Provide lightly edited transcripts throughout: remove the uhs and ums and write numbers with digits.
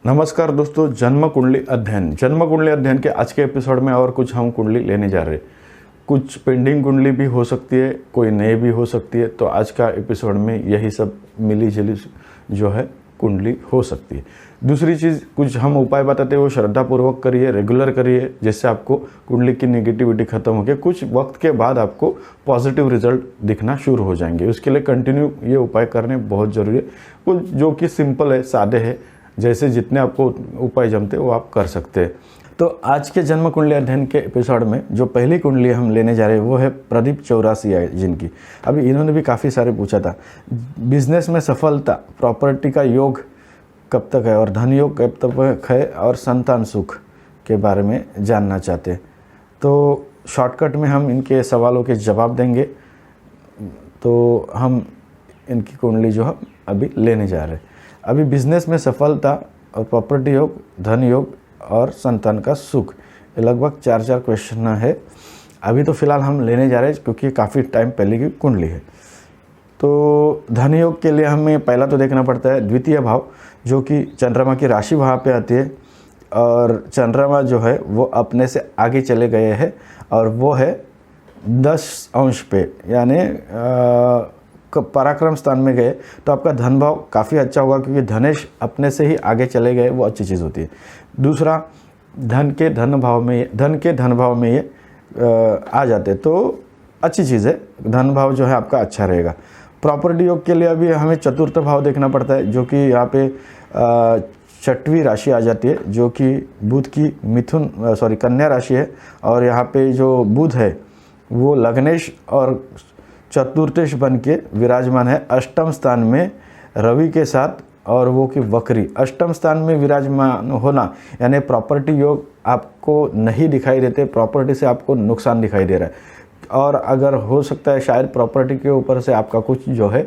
नमस्कार दोस्तों, जन्म कुंडली अध्ययन के आज के एपिसोड में और कुछ हम कुंडली लेने जा रहे हैं। कुछ पेंडिंग कुंडली भी हो सकती है, कोई नई भी हो सकती है। तो आज का एपिसोड में यही सब मिली जुली जो है कुंडली हो सकती है। दूसरी चीज़, कुछ हम उपाय बताते हैं वो श्रद्धापूर्वक करिए, रेगुलर करिए, जिससे आपको कुंडली की नेगेटिविटी खत्म होकर कुछ वक्त के बाद आपको पॉजिटिव रिजल्ट दिखना शुरू हो जाएंगे। उसके लिए कंटिन्यू ये उपाय करने बहुत ज़रूरी है। कुछ जो कि सिंपल है, सादे है, जैसे जितने आपको उपाय जमते वो आप कर सकते हैं। तो आज के जन्म कुंडली अध्ययन के एपिसोड में जो पहली कुंडली हम लेने जा रहे हैं वो है प्रदीप चौरासिया जिनकी। अभी इन्होंने भी काफ़ी सारे पूछा था। बिजनेस में सफलता, प्रॉपर्टी का योग कब तक है और धन योग कब तक है और संतान सुख के बारे में जानना चाहते हैं। तो शॉर्टकट में हम इनके सवालों के जवाब देंगे। तो हम इनकी कुंडली जो है अभी लेने जा रहे हैं। अभी बिजनेस में सफलता और प्रॉपर्टी योग, धन योग और संतान का सुख, ये लगभग 4 क्वेश्चन है। अभी तो फिलहाल हम लेने जा रहे हैं क्योंकि काफ़ी टाइम पहले की कुंडली है। तो धन योग के लिए हमें पहला तो देखना पड़ता है द्वितीय भाव, जो कि चंद्रमा की राशि वहाँ पे आती है और चंद्रमा जो है वो अपने से आगे चले गए हैं और वो है 10 अंश पे, यानी पराक्रम स्थान में गए। तो आपका धन भाव काफ़ी अच्छा होगा क्योंकि धनेश अपने से ही आगे चले गए, वो अच्छी चीज़ होती है। दूसरा, धन के धन भाव में ये आ जाते तो अच्छी चीज़ है। धन भाव जो है आपका अच्छा रहेगा। प्रॉपर्टी योग के लिए अभी हमें चतुर्थ भाव देखना पड़ता है, जो कि यहाँ पे 6वीं राशि आ जाती है, जो कि बुध की कन्या राशि है। और यहाँ पे जो बुध है वो लग्नेश और चतुर्थेश बन के विराजमान है अष्टम स्थान में रवि के साथ, और वो कि वक्री। अष्टम स्थान में विराजमान होना यानी प्रॉपर्टी योग आपको नहीं दिखाई देते, प्रॉपर्टी से आपको नुकसान दिखाई दे रहा है। और अगर हो सकता है शायद प्रॉपर्टी के ऊपर से आपका कुछ जो है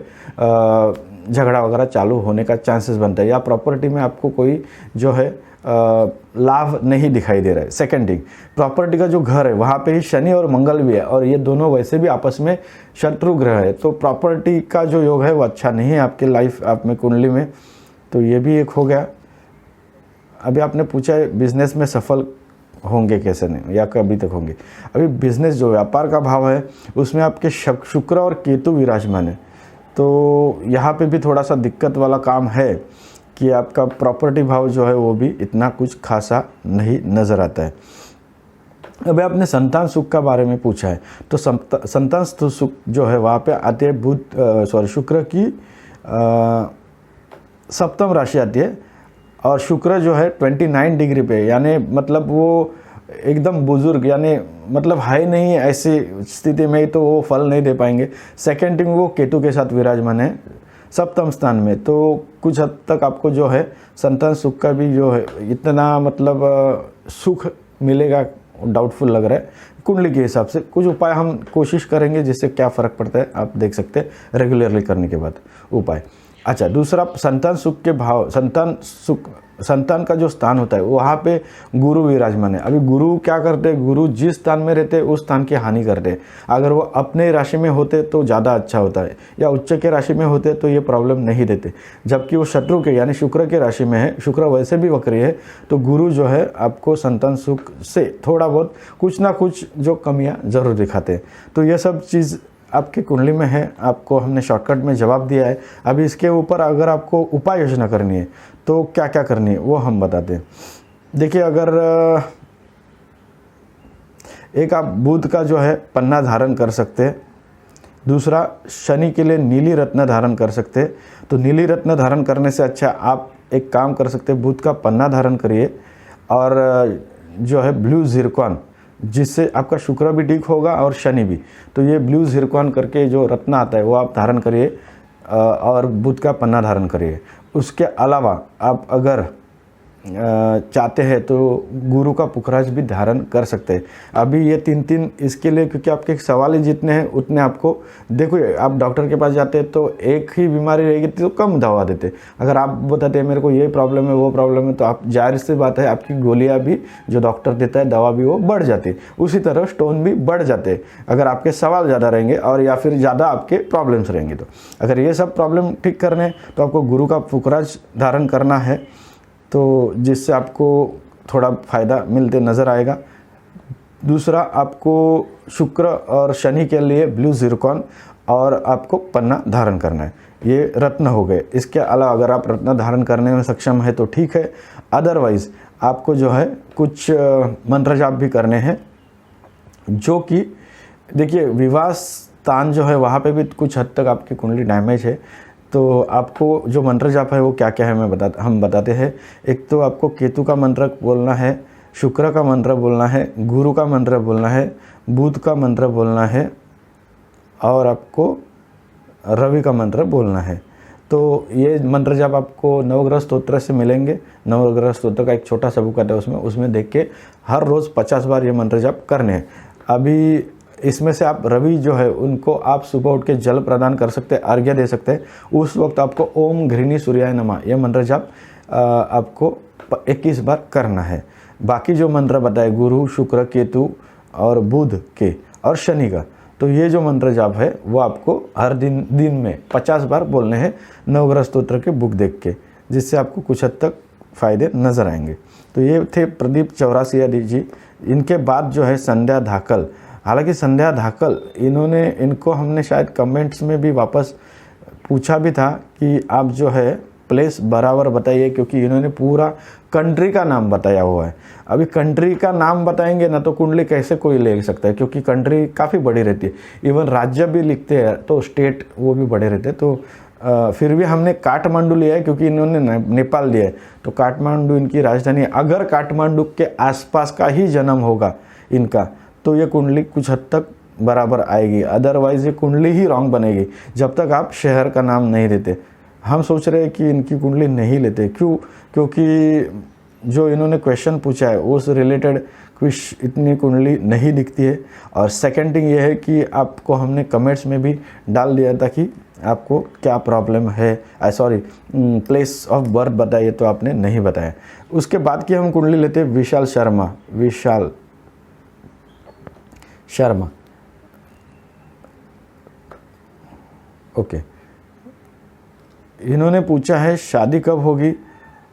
झगड़ा वगैरह चालू होने का चांसेस बनता है, या प्रॉपर्टी में आपको कोई जो है लाभ नहीं दिखाई दे रहा है। सेकेंड थिंग, प्रॉपर्टी का जो घर है वहाँ पे ही शनि और मंगल भी है, और ये दोनों वैसे भी आपस में शत्रु ग्रह है। तो प्रॉपर्टी का जो योग है वो अच्छा नहीं है आपके लाइफ आप में कुंडली में। तो ये भी एक हो गया। अभी आपने पूछा है बिजनेस में सफल होंगे कैसे नहीं, या कभी तक होंगे। अभी बिजनेस जो व्यापार का भाव है उसमें आपके शुक्र और केतु विराजमान है। तो यहाँ पे भी थोड़ा सा दिक्कत वाला काम है कि आपका प्रॉपर्टी भाव जो है वो भी इतना कुछ खासा नहीं नज़र आता है। अभी आपने संतान सुख का बारे में पूछा है, तो संतान सुख जो है वहाँ पे आते हैं शुक्र की 7वीं राशि आती है, और शुक्र जो है 29 डिग्री पे, यानी मतलब वो एकदम बुजुर्ग, यानी मतलब है नहीं, ऐसी स्थिति में तो वो फल नहीं दे पाएंगे। सेकेंड थिंग, वो केतु के साथ विराजमान है 7वें स्थान में। तो कुछ हद तक आपको जो है संतान सुख का भी जो है इतना मतलब सुख मिलेगा डाउटफुल लग रहा है कुंडली के हिसाब से। कुछ उपाय हम कोशिश करेंगे जिससे क्या फ़र्क पड़ता है आप देख सकते हैं रेगुलरली करने के बाद उपाय। अच्छा, दूसरा, संतान सुख के भाव, संतान का जो स्थान होता है वहाँ पे गुरु विराजमान है। अभी गुरु क्या करते हैं, गुरु जिस स्थान में रहते हैं उस स्थान की हानि करते हैं। अगर वो अपने राशि में होते तो ज़्यादा अच्छा होता है, या उच्च के राशि में होते तो ये प्रॉब्लम नहीं देते। जबकि वो शत्रु के यानी शुक्र के राशि में है, शुक्र वैसे भी वक्री है, तो गुरु जो है आपको संतान सुख से थोड़ा बहुत कुछ ना कुछ जो कमियाँ ज़रूर दिखाते हैं। तो ये सब चीज़ आपकी कुंडली में है, आपको हमने शॉर्टकट में जवाब दिया है। अभी इसके ऊपर अगर आपको उपाय योजना करनी है तो क्या क्या करनी है वो हम बताते हैं। देखिए, अगर एक आप बुध का जो है पन्ना धारण कर सकते हैं। दूसरा, शनि के लिए नीली रत्न धारण कर सकते हैं। तो नीली रत्न धारण करने से अच्छा आप एक काम कर सकते हैं, बुध का पन्ना धारण करिए और जो है ब्लू जिरकॉन, जिससे आपका शुक्र भी ठीक होगा और शनि भी। तो ये ब्लू जिरकॉन करके जो रत्न आता है वो आप धारण करिए और बुध का पन्ना धारण करिए। उसके अलावा आप अगर चाहते हैं तो गुरु का पुखराज भी धारण कर सकते हैं। अभी ये 3 इसके लिए, क्योंकि आपके सवाल ही जितने हैं उतने आपको, देखो आप डॉक्टर के पास जाते हैं तो एक ही बीमारी रहेगी तो कम दवा देते। अगर आप बताते हैं मेरे को ये प्रॉब्लम है वो प्रॉब्लम है, तो आप जाहिर सी बात है आपकी गोलियां भी जो डॉक्टर देता है, दवा भी वो बढ़ जाती है। उसी तरह स्टोन भी बढ़ जाते हैं अगर आपके सवाल ज़्यादा रहेंगे और या फिर ज़्यादा आपके प्रॉब्लम्स रहेंगे। तो अगर ये सब प्रॉब्लम ठीक करने तो आपको गुरु का पुखराज धारण करना है। तो जिससे आपको थोड़ा फ़ायदा मिलते नज़र आएगा। दूसरा, आपको शुक्र और शनि के लिए ब्लू ज़िरकॉन और आपको पन्ना धारण करना है। ये रत्न हो गए। इसके अलावा अगर आप रत्न धारण करने में सक्षम है तो ठीक है, अदरवाइज़ आपको जो है कुछ मंत्र जाप भी करने हैं, जो कि देखिए विवाह स्थान जो है वहाँ पे भी कुछ हद तक आपकी कुंडली डैमेज है। तो आपको जो मंत्र जाप है वो क्या क्या है हम बताते हैं। एक तो आपको केतु का मंत्र बोलना है, शुक्र का मंत्र बोलना है, गुरु का मंत्र बोलना है, बुध का मंत्र बोलना है और आपको रवि का मंत्र बोलना है। तो ये मंत्र जब आपको नवग्रह स्तोत्र से मिलेंगे, नवग्रह स्तोत्र का एक छोटा सा बुक आता है, उसमें देख के हर रोज़ 50 बार ये मंत्र जाप करने हैं। अभी इसमें से आप रवि जो है उनको आप सुबह उठ के जल प्रदान कर सकते हैं, अर्घ्य दे सकते हैं। उस वक्त आपको ओम घृणी सूर्याय नमः ये मंत्र जाप आपको 21 बार करना है। बाकी जो मंत्र बताए गुरु, शुक्र, केतु और बुध के और शनि का, तो ये जो मंत्र जाप है वो आपको हर दिन में 50 बार बोलने हैं नवग्रह स्तोत्र के बुक देख के, जिससे आपको कुछ हद तक फ़ायदे नज़र आएंगे। तो ये थे प्रदीप चौरासिया जी। इनके बाद जो है संध्या धाकल। हालांकि संध्या धाकल इनको हमने शायद कमेंट्स में भी वापस पूछा भी था कि आप जो है प्लेस बराबर बताइए, क्योंकि इन्होंने पूरा कंट्री का नाम बताया हुआ है। अभी कंट्री का नाम बताएंगे ना तो कुंडली कैसे कोई ले सकता है, क्योंकि कंट्री काफ़ी बड़ी रहती है। इवन राज्य भी लिखते हैं तो स्टेट वो भी बड़े रहते हैं। तो फिर भी हमने काठमांडू लिया है क्योंकि इन्होंने नेपाल लिया है, तो काठमांडू इनकी राजधानी है। अगर काठमांडू के आसपास का ही जन्म होगा इनका तो ये कुंडली कुछ हद तक बराबर आएगी, अदरवाइज़ ये कुंडली ही रॉन्ग बनेगी जब तक आप शहर का नाम नहीं देते। हम सोच रहे हैं कि इनकी कुंडली नहीं लेते, क्यों? क्योंकि जो इन्होंने क्वेश्चन पूछा है उस रिलेटेड कुछ इतनी कुंडली नहीं दिखती है। और सेकेंड थिंग ये है कि आपको हमने कमेंट्स में भी डाल दिया था कि आपको क्या प्रॉब्लम है, प्लेस ऑफ बर्थ बताइए, तो आपने नहीं बताया। उसके बाद की हम कुंडली लेते हैं विशाल शर्मा। ओके, इन्होंने पूछा है शादी कब होगी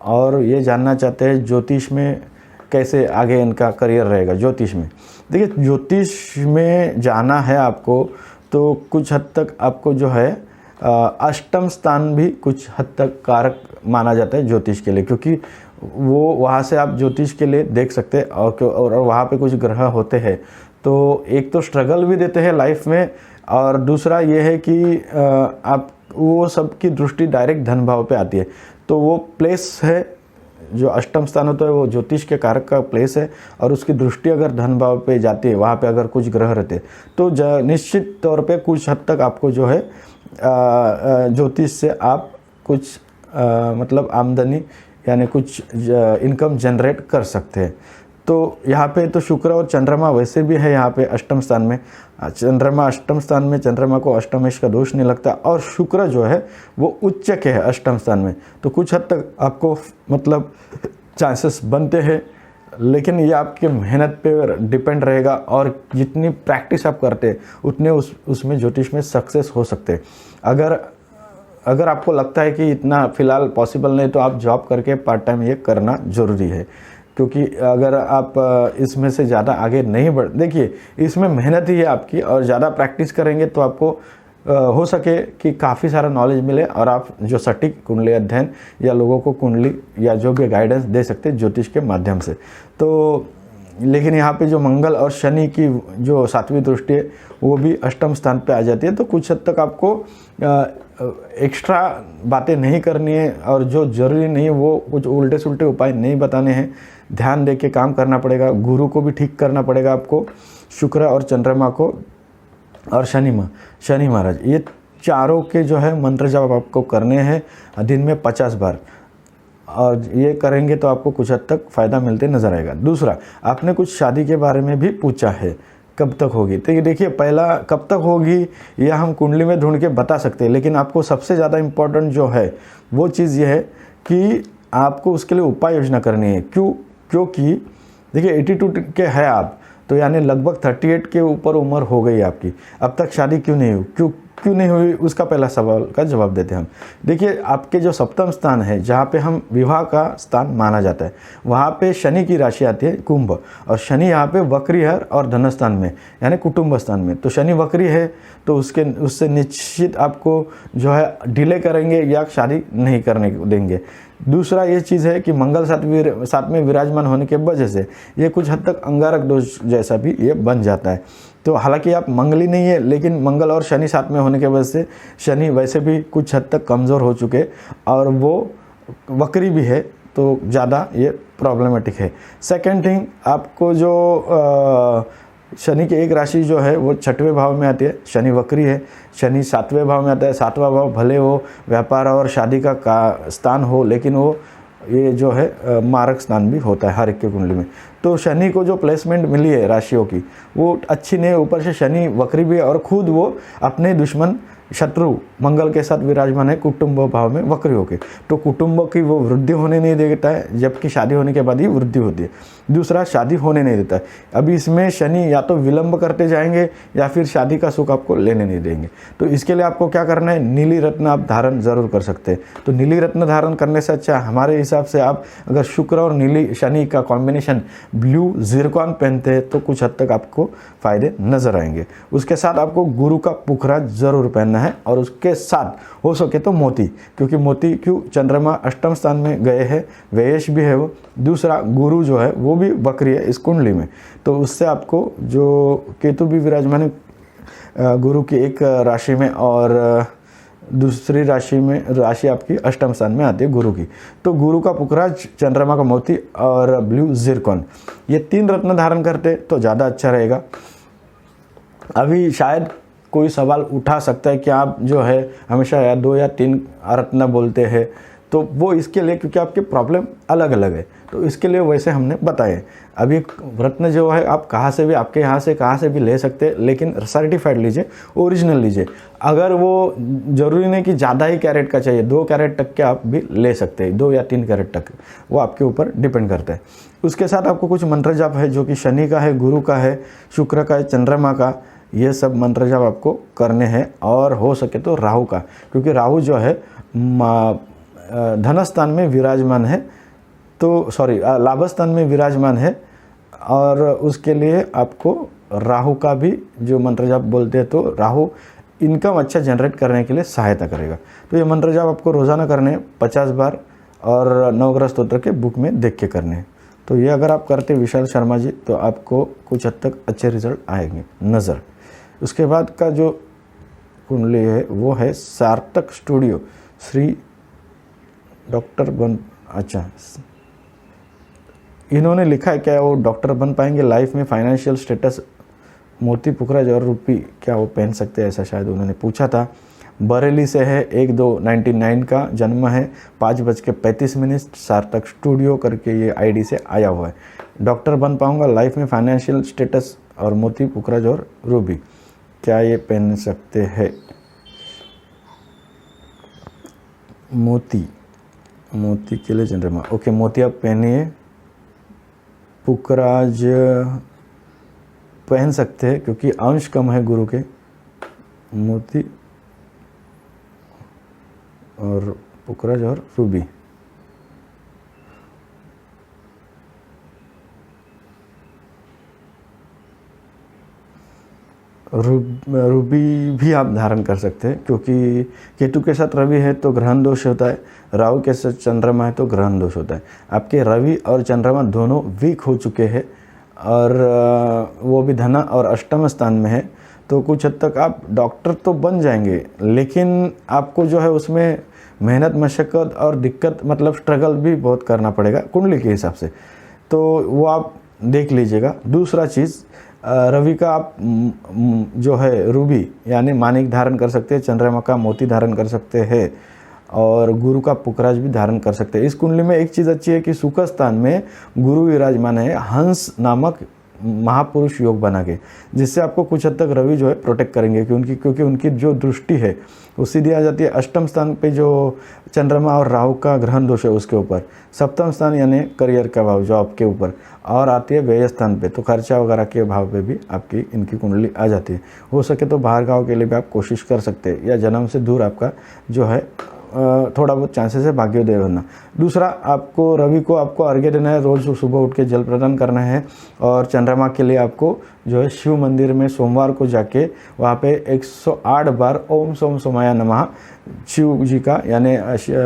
और ये जानना चाहते हैं ज्योतिष में कैसे आगे इनका करियर रहेगा। ज्योतिष में देखिए, ज्योतिष में जाना है आपको तो कुछ हद तक आपको जो है अष्टम स्थान भी कुछ हद तक कारक माना जाता है ज्योतिष के लिए, क्योंकि वो वहाँ से आप ज्योतिष के लिए देख सकते हैं और वहाँ पे कुछ ग्रह होते हैं। तो एक तो स्ट्रगल भी देते हैं लाइफ में, और दूसरा ये है कि आप वो सबकी दृष्टि डायरेक्ट धन भाव पे आती है। तो वो प्लेस है जो अष्टम स्थान होता है वो ज्योतिष के कारक का प्लेस है, और उसकी दृष्टि अगर धन भाव पे जाती है, वहाँ पे अगर कुछ ग्रह रहते हैं तो निश्चित तौर पे कुछ हद तक आपको जो है ज्योतिष से आप कुछ मतलब आमदनी यानी कुछ इनकम जनरेट कर सकते हैं। तो यहाँ पे तो शुक्र और चंद्रमा वैसे भी है यहाँ पे अष्टम स्थान में। चंद्रमा अष्टम स्थान में, चंद्रमा को अष्टमेश का दोष नहीं लगता, और शुक्र जो है वो उच्च के है अष्टम स्थान में। तो कुछ हद तक आपको मतलब चांसेस बनते हैं, लेकिन ये आपके मेहनत पे डिपेंड रहेगा, और जितनी प्रैक्टिस आप करते हैं उतने उसमें ज्योतिष में सक्सेस हो सकते हैं। अगर आपको लगता है कि इतना फ़िलहाल पॉसिबल नहीं, तो आप जॉब करके पार्ट टाइम ये करना ज़रूरी है, क्योंकि अगर आप इसमें से ज़्यादा आगे नहीं देखिए इसमें मेहनत ही है आपकी, और ज़्यादा प्रैक्टिस करेंगे तो आपको हो सके कि काफ़ी सारा नॉलेज मिले, और आप जो सटीक कुंडली अध्ययन या लोगों को कुंडली या जो भी गाइडेंस दे सकते हैं ज्योतिष के माध्यम से। तो लेकिन यहाँ पे जो मंगल और शनि की जो 7वीं दृष्टि है वो भी अष्टम स्थान पे आ जाती है। तो कुछ हद तक आपको एक्स्ट्रा बातें नहीं करनी है, और जो ज़रूरी नहीं है वो कुछ उल्टे सुल्टे उपाय नहीं बताने हैं, ध्यान दे के काम करना पड़ेगा। गुरु को भी ठीक करना पड़ेगा आपको, शुक्र और चंद्रमा को, और शनि महाराज, ये चारों के जो है मंत्र जब आपको करने हैं दिन में 50 बार, और ये करेंगे तो आपको कुछ हद तक फ़ायदा मिलते नज़र आएगा। दूसरा, आपने कुछ शादी के बारे में भी पूछा है, कब तक होगी। तो ये देखिए, पहला कब तक होगी यह हम कुंडली में ढूंढ के बता सकते हैं, लेकिन आपको सबसे ज़्यादा इम्पोर्टेंट जो है वो चीज़ ये है कि आपको उसके लिए उपाय योजना करनी है। क्योंकि देखिए 82 के है आप, तो यानी लगभग 38 के ऊपर उम्र हो गई आपकी, अब तक शादी क्यों नहीं हुई, क्यों नहीं हुई, उसका पहला सवाल का जवाब देते हैं हम। देखिए, आपके जो सप्तम स्थान है, जहाँ पे हम विवाह का स्थान माना जाता है, वहाँ पे शनि की राशि आती है कुंभ, और शनि यहाँ पे वक्री है और धन स्थान में यानी कुटुंब स्थान में। तो शनि वक्री है तो उससे निश्चित आपको जो है डिले करेंगे या शादी नहीं करने देंगे। दूसरा ये चीज़ है कि मंगल साथ में विराजमान होने के वजह से ये कुछ हद तक अंगारक दोष जैसा भी ये बन जाता है। तो हालांकि आप मंगली नहीं है, लेकिन मंगल और शनि साथ में होने के वजह से शनि वैसे भी कुछ हद तक कमज़ोर हो चुके और वो वक्री भी है, तो ज़्यादा ये प्रॉब्लमेटिक है। सेकेंड थिंग, आपको जो शनि की एक राशि जो है वो 6वें भाव में आती है, शनि वक्री है, शनि 7वें भाव में आता है। 7वां भाव भले वो व्यापार और शादी का स्थान हो, लेकिन वो ये जो है मारक स्थान भी होता है हर एक की कुंडली में। तो शनि को जो प्लेसमेंट मिली है राशियों की वो अच्छी नहीं, ऊपर से शनि वक्री भी है और खुद वो अपने दुश्मन शत्रु मंगल के साथ विराजमान है कुटुंब भाव में वक्री होके, तो कुटुंब की वो वृद्धि होने नहीं देता है, जबकि शादी होने के बाद ही वृद्धि होती है। दूसरा, शादी होने नहीं देता है। अभी इसमें शनि या तो विलंब करते जाएंगे या फिर शादी का सुख आपको लेने नहीं देंगे। तो इसके लिए आपको क्या करना है, नीली रत्न आप धारण जरूर कर सकते हैं। तो नीली रत्न धारण करने से अच्छा हमारे हिसाब से आप अगर शुक्र और नीली शनि का कॉम्बिनेशन ब्लू जिरकॉन पहनते हैं तो कुछ हद तक आपको फायदे नजर आएंगे। उसके साथ आपको गुरु का पुखरा जरूर पहनना है और उसके साथ हो सके तो मोती, क्योंकि मोती क्यों, चंद्रमा अष्टम स्थान में गए हैं, व्ययश भी है वो। दूसरा, गुरु जो है वो भी वक्री है इस कुंडली में, तो उससे आपको जो केतु भी विराजमान है गुरु की एक राशि में और दूसरी राशि आपकी अष्टम स्थान में आती है गुरु की। तो गुरु का पुखरा, चंद्रमा का मोती और ब्लू जिरकॉन, ये 3 रत्न धारण करते तो ज़्यादा अच्छा रहेगा। अभी शायद कोई सवाल उठा सकता है कि आप जो है हमेशा या 2 या 3 रत्न बोलते हैं, तो वो इसके लिए क्योंकि आपके प्रॉब्लम अलग अलग है, तो इसके लिए वैसे हमने बताए। अभी रत्न जो है आप कहाँ से भी, आपके यहाँ से कहाँ से भी ले सकते हैं, लेकिन सर्टिफाइड लीजिए, ओरिजिनल लीजिए। अगर वो ज़रूरी नहीं कि ज़्यादा ही कैरेट का चाहिए, 2 कैरेट तक के आप भी ले सकते हैं, 2 या 3 कैरेट तक, वो आपके ऊपर डिपेंड करता है। उसके साथ आपको कुछ मंत्र जाप है जो कि शनि का है, गुरु का है, शुक्र का है, चंद्रमा का, ये सब मंत्र जाप आपको करने हैं। और हो सके तो राहु का, क्योंकि राहु जो है धन स्थान में विराजमान है, तो सॉरी लाभ स्थान में विराजमान है, और उसके लिए आपको राहु का भी जो मंत्र जाप बोलते हैं, तो राहु इनकम अच्छा जनरेट करने के लिए सहायता करेगा। तो ये मंत्र जाप आपको रोज़ाना करने हैं 50 बार, और नवग्रह स्तोत्र के बुक में देख के करने हैं। तो ये अगर आप करते विशाल शर्मा जी, तो आपको कुछ हद तक अच्छे रिजल्ट आएंगे नज़र। उसके बाद का जो कुंडली है वो है सार्थक स्टूडियो, श्री डॉक्टर बन, अच्छा इन्होंने लिखा है क्या वो डॉक्टर बन पाएंगे, लाइफ में फाइनेंशियल स्टेटस, मोती पुखराज और रूपी क्या वो पहन सकते हैं, ऐसा शायद उन्होंने पूछा था। बरेली से है, 1/2/99 का जन्म है, 5:35 सार्थक स्टूडियो करके ये आईडी से आया हुआ है। डॉक्टर बन पाऊंगा, लाइफ में फाइनेंशियल स्टेटस और मोती पुखराज और रूबी क्या ये पहन सकते हैं। मोती के लिए चंद्रमा, ओके मोती आप पहनिए, पुखराज पहन सकते हैं क्योंकि अंश कम है गुरु के, मोती और पुखराज और रूबी। रूबी भी आप धारण कर सकते हैं क्योंकि केतु के साथ रवि है तो ग्रहण दोष होता है, राहु के साथ चंद्रमा है तो ग्रहण दोष होता है। आपके रवि और चंद्रमा दोनों वीक हो चुके हैं और वो भी धन और अष्टम स्थान में है, तो कुछ हद तक आप डॉक्टर तो बन जाएंगे, लेकिन आपको जो है उसमें मेहनत मशक्क़त और दिक्कत मतलब स्ट्रगल भी बहुत करना पड़ेगा कुंडली के हिसाब से, तो वो आप देख लीजिएगा। दूसरा चीज़, रवि का आप जो है रूबी यानी मानिक धारण कर सकते हैं, चंद्रमा का मोती धारण कर सकते हैं और गुरु का पुखराज भी धारण कर सकते हैं। इस कुंडली में एक चीज़ अच्छी है कि सुख स्थान में गुरु विराजमान है, हंस नामक महापुरुष योग बना के, जिससे आपको कुछ हद तक रवि जो है प्रोटेक्ट करेंगे क्योंकि उनकी जो दृष्टि है वो सीधी आ जाती है अष्टम स्थान पे जो चंद्रमा और राहु का ग्रहण दोष है उसके ऊपर, सप्तम स्थान यानी करियर का भाव जॉब के ऊपर, और आती है व्यय स्थान पे, तो खर्चा वगैरह के भाव पे भी आपकी इनकी कुंडली आ जाती है। हो सके तो बाहर गाँव के लिए भी आप कोशिश कर सकते हैं, या जन्म से दूर आपका जो है थोड़ा बहुत चांसेस है भाग्योदय होना। दूसरा, आपको रवि को आपको अर्घ्य देना है, रोज़ सुबह उठ के जल प्रदान करना है, और चंद्रमा के लिए आपको जो है शिव मंदिर में सोमवार को जाके वहाँ पे 108 बार ओम सोम सोमाया नमः शिव जी का यानी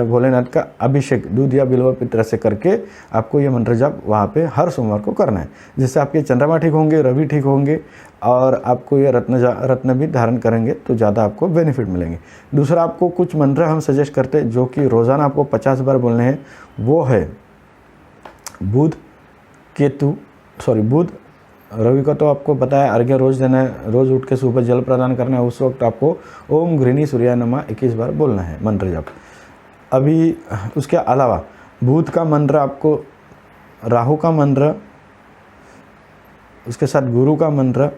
भोलेनाथ का अभिषेक दूध या बिल्व पत्र से करके आपको ये मंत्र जाप वहाँ पे हर सोमवार को करना है, जिससे आपके चंद्रमा ठीक होंगे, रवि ठीक होंगे, और आपको ये रत्न भी धारण करेंगे तो ज़्यादा आपको बेनिफिट मिलेंगे। दूसरा, आपको कुछ मंत्र हम सजेस्ट करते हैं जो कि रोज़ाना आपको 50 बार बोलने हैं, वो है बुध रवि का तो आपको पता है अर्घ्य रोज़ देना है, रोज़ उठ के सुबह जल प्रदान करना है, उस वक्त आपको ओम गृहिणी सूर्याय नमः 21 बार बोलना है मंत्र जाप। अभी उसके अलावा बुध का मंत्र आपको, राहु का मंत्र, उसके साथ गुरु का मंत्र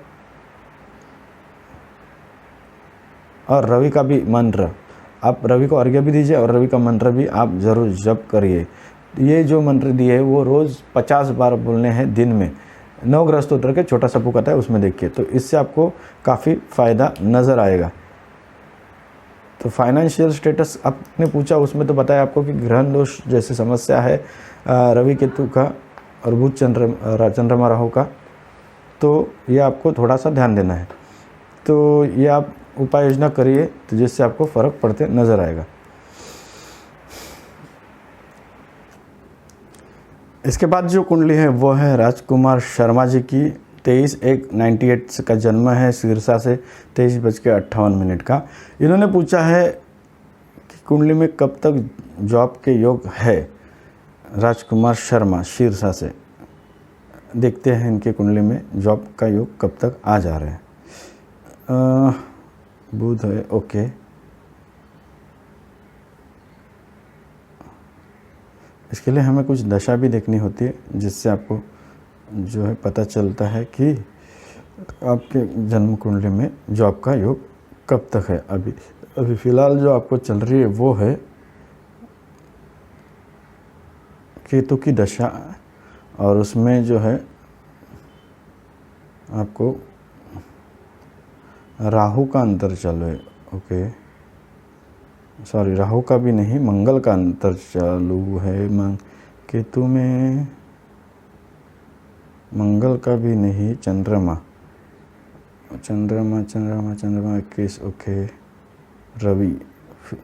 और रवि का भी मंत्र, आप रवि को अर्घ्य भी दीजिए और रवि का मंत्र भी आप ज़रूर जप करिए। ये जो मंत्र दिए है वो रोज़ 50 बार बोलने हैं दिन में, नवग्रह स्तोत्र के छोटा सा बुक आता है उसमें देखिए, तो इससे आपको काफ़ी फ़ायदा नज़र आएगा। तो फाइनेंशियल स्टेटस आपने पूछा, उसमें तो बताया आपको कि ग्रहण दोष जैसे समस्या है रवि केतु का और बुध चंद्रमा राहु का, तो ये आपको थोड़ा सा ध्यान देना है। तो ये आप उपाय योजना करिए तो जिससे आपको फ़र्क पड़ते नज़र आएगा। इसके बाद जो कुंडली है वो है राजकुमार शर्मा जी की, 23/1/98 का जन्म है, सिरसा से 23:58 का। इन्होंने पूछा है कि कुंडली में कब तक जॉब के योग है। राजकुमार शर्मा सिरसा से, देखते हैं इनके कुंडली में जॉब का योग कब तक आ जा रहे हैं। बुध है, ओके, इसके लिए हमें कुछ दशा भी देखनी होती है जिससे आपको जो है पता चलता है कि आपके जन्म कुंडली में जॉब का योग कब तक है। अभी फ़िलहाल जो आपको चल रही है वो है केतु की दशा, और उसमें जो है आपको राहु का अंतर चल रहा है, ओके, सॉरी राहु का भी नहीं, मंगल का अंतर चालू है। केतु में मंगल का भी नहीं, चंद्रमा 21, ओके, रवि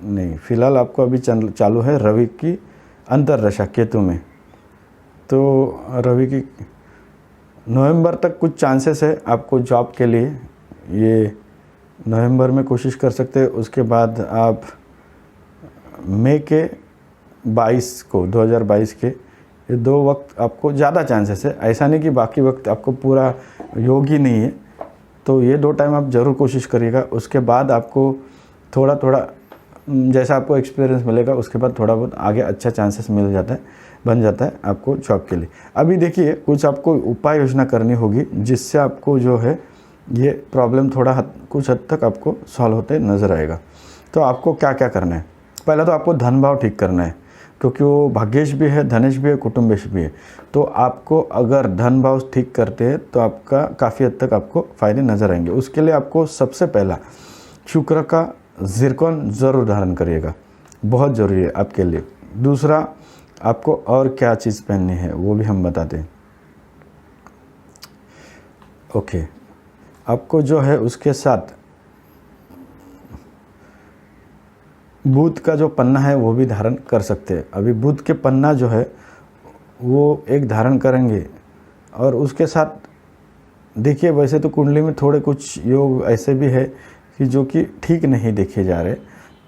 नहीं, फिलहाल आपको अभी चालू है रवि की अंतर्दशा केतु में। तो रवि की नवंबर तक कुछ चांसेस है आपको जॉब के लिए, ये नवंबर में कोशिश कर सकते हैं। उसके बाद आप मई के 22 को 2022 के ये 2 वक्त आपको ज़्यादा चांसेस है, ऐसा नहीं कि बाकी वक्त आपको पूरा योग ही नहीं है। तो ये 2 टाइम आप ज़रूर कोशिश करिएगा। उसके बाद आपको थोड़ा थोड़ा जैसा आपको एक्सपीरियंस मिलेगा उसके बाद थोड़ा बहुत आगे अच्छा चांसेस बन जाता है आपको जॉब के लिए। अभी देखिए कुछ आपको उपाय योजना करनी होगी जिससे आपको जो है ये प्रॉब्लम कुछ हद तक आपको सॉल्व होते नज़र आएगा। तो आपको क्या क्या करना है, पहला तो आपको धन भाव ठीक करना है, क्योंकि वो भाग्येश भी है, धनेश भी है, कुटुंबेश भी है। तो आपको अगर धन भाव ठीक करते हैं तो आपका काफ़ी हद तक आपको फ़ायदे नज़र आएंगे। उसके लिए आपको सबसे पहला शुक्र का ज़िरकॉन ज़रूर धारण करिएगा, बहुत ज़रूरी है आपके लिए। दूसरा, आपको और क्या चीज़ पहननी है वो भी हम बताते हैं, ओके। आपको जो है उसके साथ बुध का जो पन्ना है वो भी धारण कर सकते हैं। अभी बुध के पन्ना जो है वो एक धारण करेंगे, और उसके साथ देखिए वैसे तो कुंडली में थोड़े कुछ योग ऐसे भी है कि जो कि ठीक नहीं देखे जा रहे।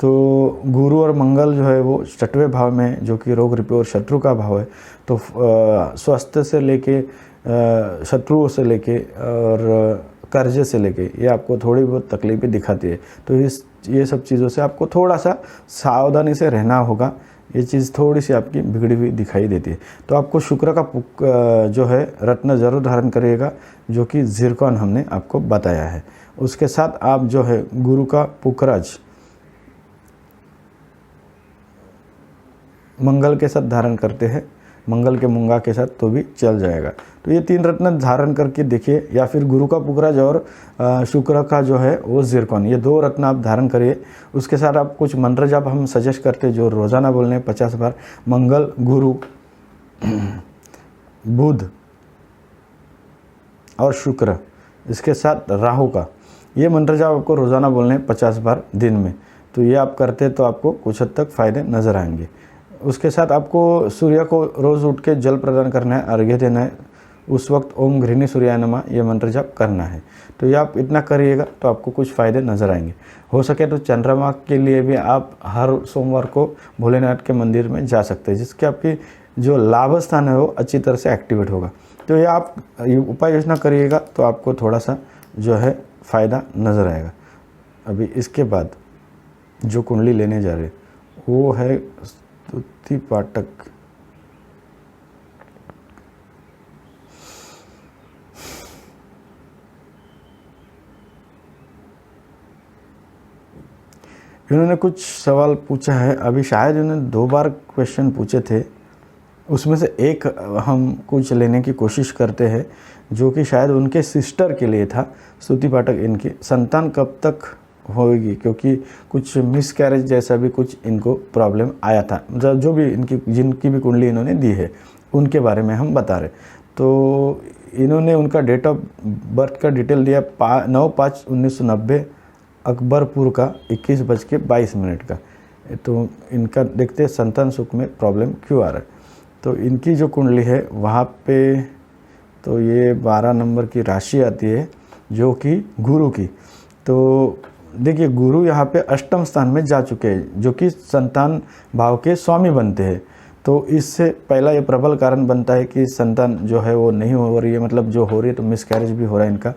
तो गुरु और मंगल जो है वो 6वें भाव में, जो कि रोग रिपे और शत्रु का भाव है। तो स्वास्थ्य से लेके शत्रुओं से लेके और कर्जे से लेके ये आपको थोड़ी बहुत तकलीफ़ें दिखाती है। तो इस ये सब चीज़ों से आपको थोड़ा सा सावधानी से रहना होगा। ये चीज़ थोड़ी सी आपकी बिगड़ी हुई दिखाई देती है। तो आपको शुक्र का जो है रत्न ज़रूर धारण करिएगा, जो कि ज़िरकॉन हमने आपको बताया है। उसके साथ आप जो है गुरु का पुखराज मंगल के साथ धारण करते हैं, मंगल के मूंगा के साथ तो भी चल जाएगा। तो ये 3 रत्न धारण करके देखिए, या फिर गुरु का पुखराज और शुक्र का जो है वो ज़िरकॉन, ये 2 रत्न आप धारण करिए। उसके साथ आप कुछ मंत्र जब हम सजेस्ट करते हैं जो रोज़ाना बोलने हैं 50 बार, मंगल, गुरु, बुध और शुक्र, इसके साथ राहु का, ये मंत्र जब आपको रोज़ाना बोलने हैं 50 बार दिन में, तो ये आप करते हैं तो आपको कुछ हद तक फ़ायदे नज़र आएंगे। उसके साथ आपको सूर्य को रोज़ उठ के जल प्रदान करना है, अर्घ्य देना है, उस वक्त ओम घृणी सूर्याय नमः ये मंत्र जाप करना है। तो ये आप इतना करिएगा तो आपको कुछ फ़ायदे नज़र आएंगे। हो सके तो चंद्रमा के लिए भी आप हर सोमवार को भोलेनाथ के मंदिर में जा सकते हैं, जिसके आपकी जो लाभ स्थान है वो अच्छी तरह से एक्टिवेट होगा। तो ये आप उपाय योजना करिएगा तो आपको थोड़ा सा जो है फ़ायदा नज़र आएगा। अभी इसके बाद जो कुंडली लेने जा रहे वो है स्तुति पाठक। इन्होंने कुछ सवाल पूछा है, अभी शायद इन्होंने 2 बार क्वेश्चन पूछे थे, उसमें से एक हम कुछ लेने की कोशिश करते हैं, जो कि शायद उनके सिस्टर के लिए था। स्तुति पाठक इनकी संतान कब तक होगी, क्योंकि कुछ मिसकैरेज जैसा भी कुछ इनको प्रॉब्लम आया था, मतलब जो भी इनकी जिनकी भी कुंडली इन्होंने दी है उनके बारे में हम बता रहे। तो इन्होंने उनका डेट ऑफ बर्थ का डिटेल दिया 9/5/1990, अकबरपुर का 21:22 का। तो इनका देखते हैं संतान सुख में प्रॉब्लम क्यों आ रहा है। तो इनकी जो कुंडली है वहाँ पे तो ये 12 नंबर की राशि आती है, जो कि गुरु की। तो देखिए गुरु यहाँ पे अष्टम स्थान में जा चुके हैं, जो कि संतान भाव के स्वामी बनते हैं। तो इससे पहला ये प्रबल कारण बनता है कि संतान जो है वो नहीं हो रही है, मतलब जो हो रही है तो मिसकैरेज भी हो रहा है इनका।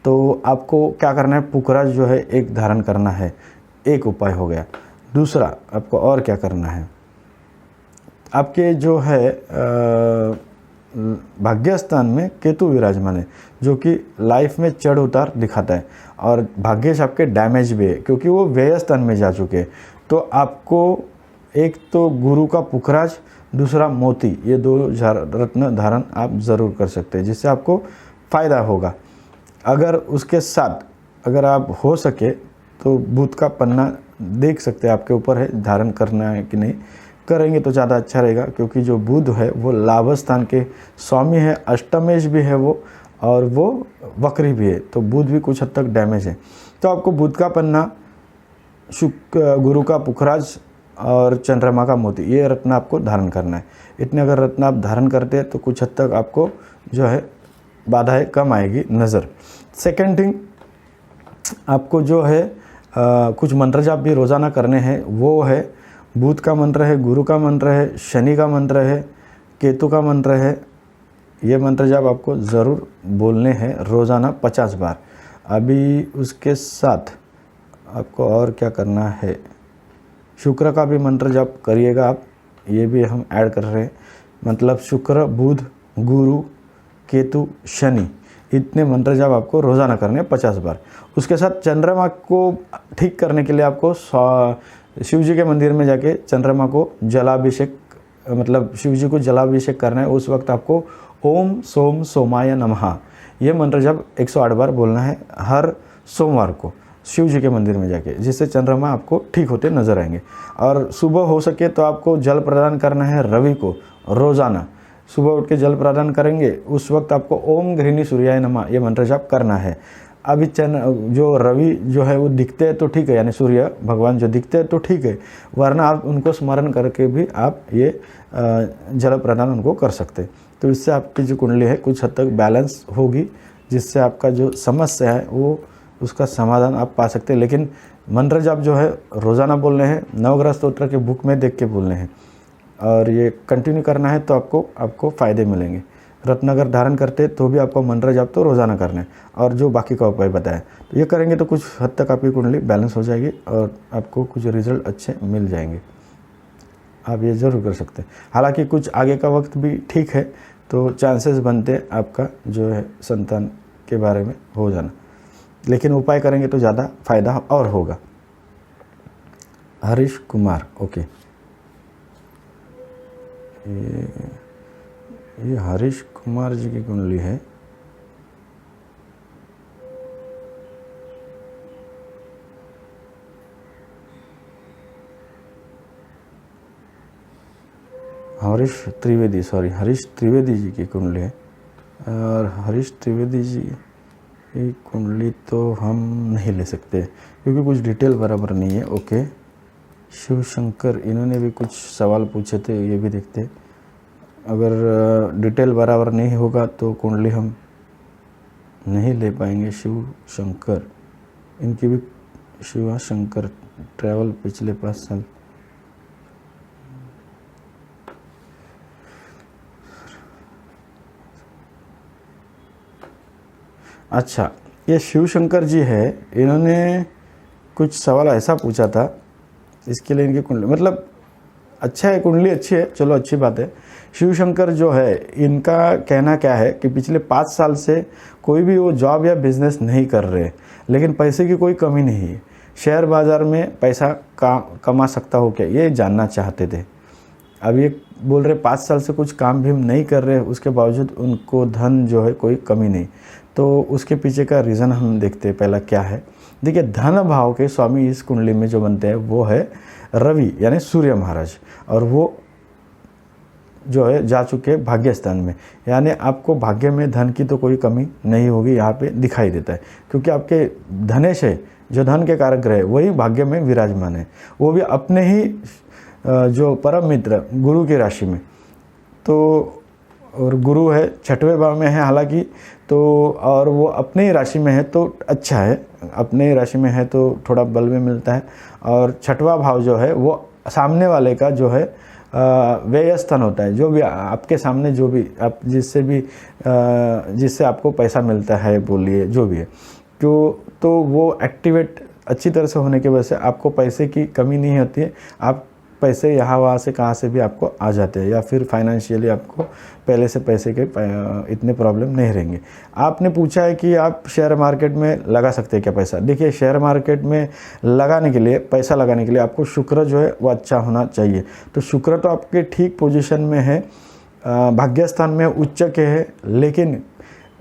तो आपको क्या करना है, पुखराज जो है एक धारण करना है, एक उपाय हो गया। दूसरा आपको और क्या करना है, आपके जो है भाग्य स्थान में केतु विराजमान है, जो कि लाइफ में चढ़ उतार दिखाता है, और भाग्यश आपके डैमेज भी है क्योंकि वो व्यय स्थान में जा चुके हैं। तो आपको एक तो गुरु का पुखराज, दूसरा मोती, ये 2 रत्न धारण आप ज़रूर कर सकते हैं, जिससे आपको फ़ायदा होगा। अगर उसके साथ अगर आप हो सके तो बुध का पन्ना देख सकते हैं, आपके ऊपर है धारण करना है कि नहीं, करेंगे तो ज़्यादा अच्छा रहेगा, क्योंकि जो बुध है वो लाभ स्थान के स्वामी है, अष्टमेश भी है वो, और वो वक्री भी है, तो बुध भी कुछ हद तक डैमेज है। तो आपको बुध का पन्ना, गुरु का पुखराज और चंद्रमा का मोती, ये रत्न आपको धारण करना है। इतने अगर रत्न आप धारण करते हैं तो कुछ हद तक आपको जो है बाधाएं कम आएगी नज़र। सेकेंड थिंग, आपको जो है कुछ मंत्र जाप भी रोज़ाना करने हैं। वो है बुध का मंत्र है, गुरु का मंत्र है, शनि का मंत्र है, केतु का मंत्र है। ये मंत्र जाप आपको ज़रूर बोलने हैं रोज़ाना 50 बार। अभी उसके साथ आपको और क्या करना है, शुक्र का भी मंत्र जाप करिएगा आप, ये भी हम ऐड कर रहे हैं। मतलब शुक्र, बुध, गुरु, केतु, शनि, इतने मंत्र जाप आपको रोज़ाना करने हैं 50 बार। उसके साथ चंद्रमा को ठीक करने के लिए आपको शिव जी के मंदिर में जाके चंद्रमा को जलाभिषेक, मतलब शिव जी को जलाभिषेक करना है। उस वक्त आपको ओम सोम सोमाय नमः ये मंत्र जब 108 बार बोलना है हर सोमवार को शिव जी के मंदिर में जाके, जिससे चंद्रमा आपको ठीक होते नजर आएंगे। और सुबह हो सके तो आपको जल प्रदान करना है रवि को रोज़ाना। सुबह उठ के जल प्रदान करेंगे, उस वक्त आपको ओम घृणी सूर्याय नमः ये मंत्र जाप करना है। अभी जो रवि जो है वो दिखते हैं तो ठीक है, यानी सूर्य भगवान जो दिखते हैं तो ठीक है, वरना आप उनको स्मरण करके भी आप ये जल प्रदान उनको कर सकते हैं। तो इससे आपकी जो कुंडली है कुछ हद तक बैलेंस होगी, जिससे आपका जो समस्या है वो उसका समाधान आप पा सकते हैं। लेकिन मंत्र जाप जो है रोज़ाना बोलने हैं, नवग्रह स्तोत्र के बुक में देख के बोलने हैं, और ये कंटिन्यू करना है तो आपको फ़ायदे मिलेंगे। रत्न अगर धारण करते तो भी आपको मंत्र जाप तो रोज़ाना करने, और जो बाकी का उपाय बताया तो ये करेंगे तो कुछ हद तक आपकी कुंडली बैलेंस हो जाएगी और आपको कुछ रिजल्ट अच्छे मिल जाएंगे। आप ये ज़रूर कर सकते हैं। हालांकि कुछ आगे का वक्त भी ठीक है, तो चांसेस बनते हैं आपका जो है संतान के बारे में हो जाना, लेकिन उपाय करेंगे तो ज़्यादा फायदा और होगा। हरीश कुमार, ओके, ये हरीश कुमार जी की कुंडली है। हरीश त्रिवेदी, सॉरी, हरीश त्रिवेदी जी की कुंडली है। और हरीश त्रिवेदी जी की कुंडली तो हम नहीं ले सकते क्योंकि कुछ डिटेल बराबर नहीं है। ओके, शिव शंकर, इन्होंने भी कुछ सवाल पूछे थे, ये भी देखते हैं। अगर डिटेल बराबर नहीं होगा तो कुंडली हम नहीं ले पाएंगे। शिव शंकर, इनकी भी शिवा शंकर ट्रैवल पिछले 5 साल। अच्छा, ये शिव शंकर जी है, इन्होंने कुछ सवाल ऐसा पूछा था, इसके लिए इनकी कुंडली मतलब अच्छा है, कुंडली अच्छी है, चलो अच्छी बात है। शिव शंकर जो है, इनका कहना क्या है कि पिछले 5 साल से कोई भी वो जॉब या बिजनेस नहीं कर रहे, लेकिन पैसे की कोई कमी नहीं है। शेयर बाज़ार में पैसा कमा सकता हो क्या, ये जानना चाहते थे। अब ये बोल रहे 5 साल से कुछ काम भी हम नहीं कर रहे, उसके बावजूद उनको धन जो है कोई कमी नहीं। तो उसके पीछे का रीज़न हम देखते हैं पहला क्या है। देखिए, धन भाव के स्वामी इस कुंडली में जो बनते हैं वो है रवि यानी सूर्य महाराज, और वो जो है जा चुके भाग्य स्थान में, यानी आपको भाग्य में धन की तो कोई कमी नहीं होगी, यहाँ पे दिखाई देता है। क्योंकि आपके धनेश है जो धन के कारक ग्रह वही भाग्य में विराजमान है, वो भी अपने ही जो परम मित्र गुरु की राशि में। तो और गुरु है 6वें भाव में है हालांकि, तो और वो अपने ही राशि में है तो अच्छा है, अपने ही राशि में है तो थोड़ा बल में मिलता है। और 6वां भाव जो है वो सामने वाले का जो है व्यय स्थान होता है, जो भी आपके सामने जो भी आप जिससे आपको पैसा मिलता है, बोलिए जो भी है, तो वो एक्टिवेट अच्छी तरह से होने की वजह से आपको पैसे की कमी नहीं होती है। आप पैसे यहाँ वहाँ से कहाँ से भी आपको आ जाते हैं, या फिर फाइनेंशियली आपको पहले से पैसे के इतने प्रॉब्लम नहीं रहेंगे। आपने पूछा है कि आप शेयर मार्केट में लगा सकते हैं क्या पैसा। देखिए, शेयर मार्केट में लगाने के लिए, पैसा लगाने के लिए आपको शुक्र जो है वो अच्छा होना चाहिए। तो शुक्र तो आपके ठीक पोजीशन में है, भाग्य स्थान में उच्च के है, लेकिन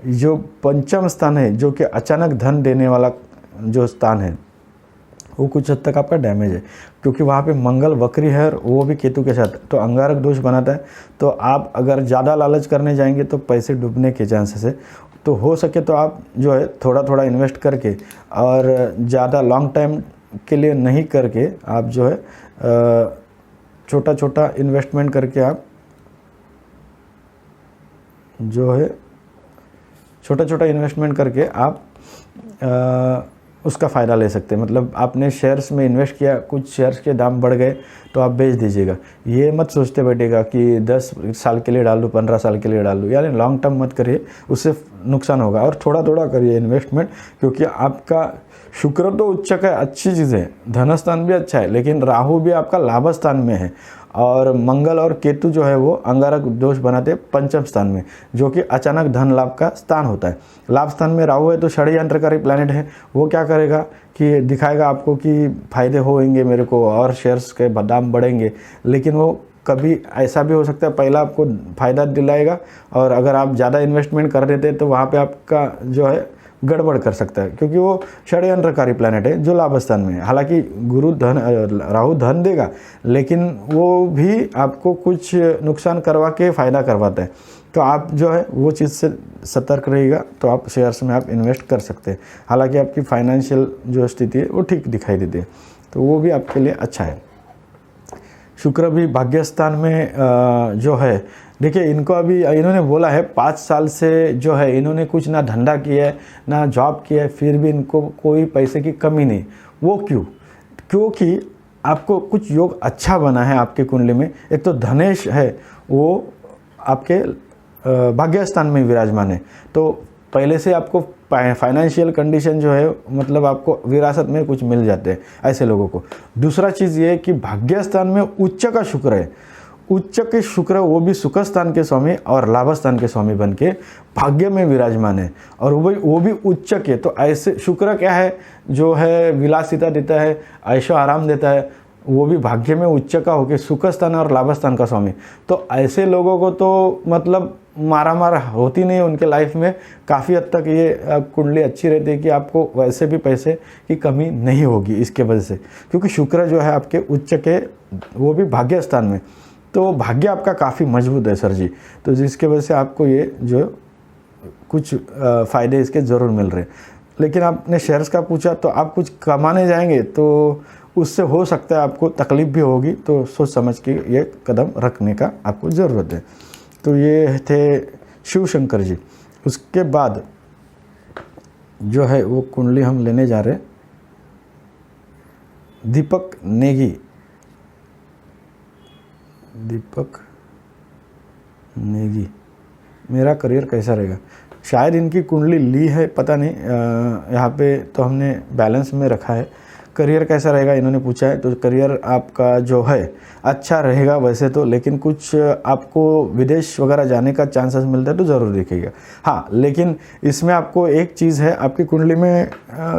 जो पंचम स्थान है जो कि अचानक धन देने वाला जो स्थान है वो कुछ हद तक आपका डैमेज है, क्योंकि वहाँ पे मंगल वक्री है और वो भी केतु के साथ, तो अंगारक दोष बनाता है। तो आप अगर ज़्यादा लालच करने जाएंगे तो पैसे डूबने के चांसेस है। तो हो सके तो आप जो है थोड़ा थोड़ा इन्वेस्ट करके, और ज़्यादा लॉन्ग टाइम के लिए नहीं करके, आप जो है छोटा छोटा इन्वेस्टमेंट करके आप जो है छोटा छोटा इन्वेस्टमेंट करके आप उसका फ़ायदा ले सकते हैं। मतलब आपने शेयर्स में इन्वेस्ट किया, कुछ शेयर्स के दाम बढ़ गए तो आप बेच दीजिएगा। ये मत सोचते बैठेगा कि 10 साल के लिए डाल दूँ, 15 साल के लिए डाल दूँ, यानी लॉन्ग टर्म मत करिए, उससे नुकसान होगा। और थोड़ा थोड़ा करिए इन्वेस्टमेंट, क्योंकि आपका शुक्र तो उच्चक है, अच्छी चीज़ है, धनस्थान भी अच्छा है, लेकिन राहु भी आपका लाभ स्थान में है, और मंगल और केतु जो है वो अंगारक दोष बनाते हैं पंचम स्थान में, जो कि अचानक धन लाभ का स्थान होता है। लाभ स्थान में राहु है तो षड्यंत्रकारी प्लैनेट है, वो क्या करेगा कि दिखाएगा आपको कि फायदे होंगे मेरे को और शेयर्स के दाम बढ़ेंगे, लेकिन वो कभी ऐसा भी हो सकता है पहला आपको फ़ायदा दिलाएगा, और अगर आप ज़्यादा इन्वेस्टमेंट कर देते हैं तो वहाँ पे आपका जो है गड़बड़ कर सकता है, क्योंकि वो षड्यंत्रकारी प्लैनेट है जो लाभ स्थान में है। हालांकि राहु धन देगा, लेकिन वो भी आपको कुछ नुकसान करवा के फ़ायदा करवाता है। तो आप जो है वो चीज़ से सतर्क रहिएगा, तो आप शेयर्स में आप इन्वेस्ट कर सकते हैं। हालांकि आपकी फाइनेंशियल जो स्थिति है वो ठीक दिखाई देती है, तो वो भी आपके लिए अच्छा है। शुक्र भी भाग्य स्थान में जो है, देखिए इनको अभी इन्होंने बोला है 5 साल से जो है इन्होंने कुछ ना धंधा किया है ना जॉब किया है, फिर भी इनको कोई पैसे की कमी नहीं। वो क्यों? क्योंकि आपको कुछ योग अच्छा बना है आपके कुंडली में। एक तो धनेश है वो आपके भाग्य स्थान में विराजमान है, तो पहले से आपको फाइनेंशियल कंडीशन जो है मतलब आपको विरासत में कुछ मिल जाते हैं ऐसे लोगों को। दूसरा चीज़ ये है कि भाग्य स्थान में उच्च का शुक्र है, उच्च के शुक्र वो भी सुख स्थान के स्वामी और लाभ स्थान के स्वामी बन के भाग्य में विराजमान है, और वो भी उच्च के। तो ऐसे शुक्र क्या है, जो है विलासिता देता है, ऐशो आराम देता है, वो भी भाग्य में उच्च का होकर सुख स्थान और लाभ स्थान का स्वामी। तो ऐसे लोगों को तो मतलब मारामार होती नहीं उनके लाइफ में, काफ़ी हद तक ये कुंडली अच्छी रहती है कि आपको वैसे भी पैसे की कमी नहीं होगी इसके वजह से, क्योंकि शुक्र जो है आपके उच्च के, वो भी भाग्य स्थान में। तो भाग्य आपका काफ़ी मजबूत है सर जी, तो जिसके वजह से आपको ये जो कुछ फ़ायदे इसके ज़रूर मिल रहे हैं। लेकिन आपने शेयर्स का पूछा, तो आप कुछ कमाने जाएंगे तो उससे हो सकता है आपको तकलीफ भी होगी, तो सोच समझ के ये कदम रखने का आपको ज़रूरत है। तो ये थे शिव शंकर जी। उसके बाद जो है वो कुंडली हम लेने जा रहे हैं दीपक नेगी। दीपक नेगी, मेरा करियर कैसा रहेगा? शायद इनकी कुंडली ली है, पता नहीं, यहाँ पे तो हमने बैलेंस में रखा है। करियर कैसा रहेगा इन्होंने पूछा है, तो करियर आपका जो है अच्छा रहेगा वैसे तो, लेकिन कुछ आपको विदेश वगैरह जाने का चांसेस मिलता है तो ज़रूर देखिएगा। हाँ, लेकिन इसमें आपको एक चीज़ है, आपकी कुंडली में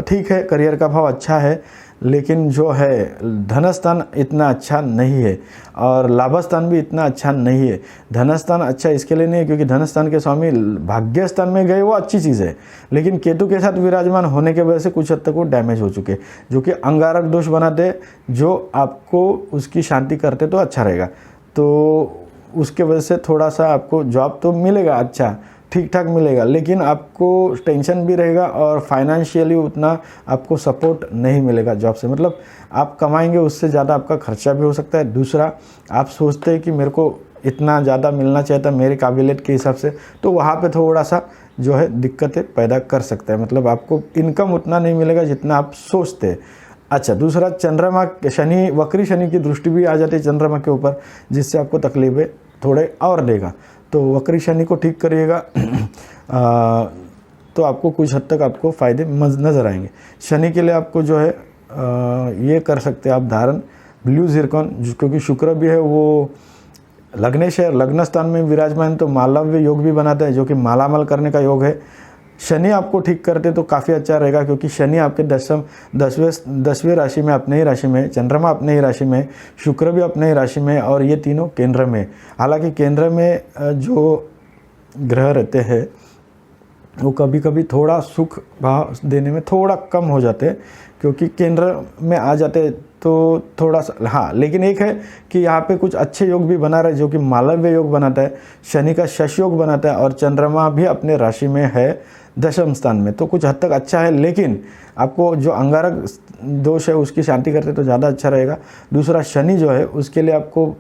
ठीक है करियर का भाव अच्छा है, लेकिन जो है धनस्थान इतना अच्छा नहीं है और लाभस्थान भी इतना अच्छा नहीं है। धनस्थान अच्छा इसके लिए नहीं है क्योंकि धनस्थान के स्वामी भाग्य स्थान में गए, वो अच्छी चीज़ है, लेकिन केतु के साथ विराजमान होने के वजह से कुछ हद तक वो डैमेज हो चुके, जो कि अंगारक दोष बनाते, जो आपको उसकी शांति करते तो अच्छा रहेगा। तो उसके वजह से थोड़ा सा आपको जॉब तो मिलेगा, अच्छा ठीक ठाक मिलेगा, लेकिन आपको टेंशन भी रहेगा और फाइनेंशियली उतना आपको सपोर्ट नहीं मिलेगा जॉब से। मतलब आप कमाएंगे उससे ज़्यादा आपका खर्चा भी हो सकता है। दूसरा, आप सोचते हैं कि मेरे को इतना ज़्यादा मिलना चाहिए था मेरी काबिलियत के हिसाब से, तो वहाँ पे थोड़ा सा जो है दिक्कतें पैदा कर सकता है। मतलब आपको इनकम उतना नहीं मिलेगा जितना आप सोचते हैं। अच्छा, दूसरा, चंद्रमा शनि, वक्री शनि की दृष्टि भी आ जाती है चंद्रमा के ऊपर, जिससे आपको तकलीफें थोड़े और देगा। तो वक्री शनि को ठीक करिएगा तो आपको कुछ हद तक आपको फ़ायदे नज़र आएंगे। शनि के लिए आपको जो है ये कर सकते हैं आप धारण ब्लू जिरकॉन, क्योंकि शुक्र भी है वो लग्नेश है, लग्न स्थान में विराजमान, तो मालव्य योग भी बनाता है जो कि मालामाल करने का योग है। शनि आपको ठीक करते तो काफ़ी अच्छा रहेगा, क्योंकि शनि आपके दसवें राशि में, अपने ही राशि में, चंद्रमा अपने ही राशि में, शुक्र भी अपने ही राशि में, और ये तीनों केंद्र में। हालांकि केंद्र में जो ग्रह रहते हैं वो कभी कभी थोड़ा सुख भाव देने में थोड़ा कम हो जाते हैं, क्योंकि केंद्र में आ जाते हैं तो थोड़ा सा। हाँ, लेकिन एक है कि यहाँ पे कुछ अच्छे योग भी बना रहे, जो कि मालव्य योग बनाता है, शनि का शश योग बनाता है, और चंद्रमा भी अपने राशि में है दशम स्थान में, तो कुछ हद तक अच्छा है। लेकिन आपको जो अंगारक दोष है उसकी शांति करते तो ज़्यादा अच्छा रहेगा। दूसरा, शनि जो है उसके लिए आपको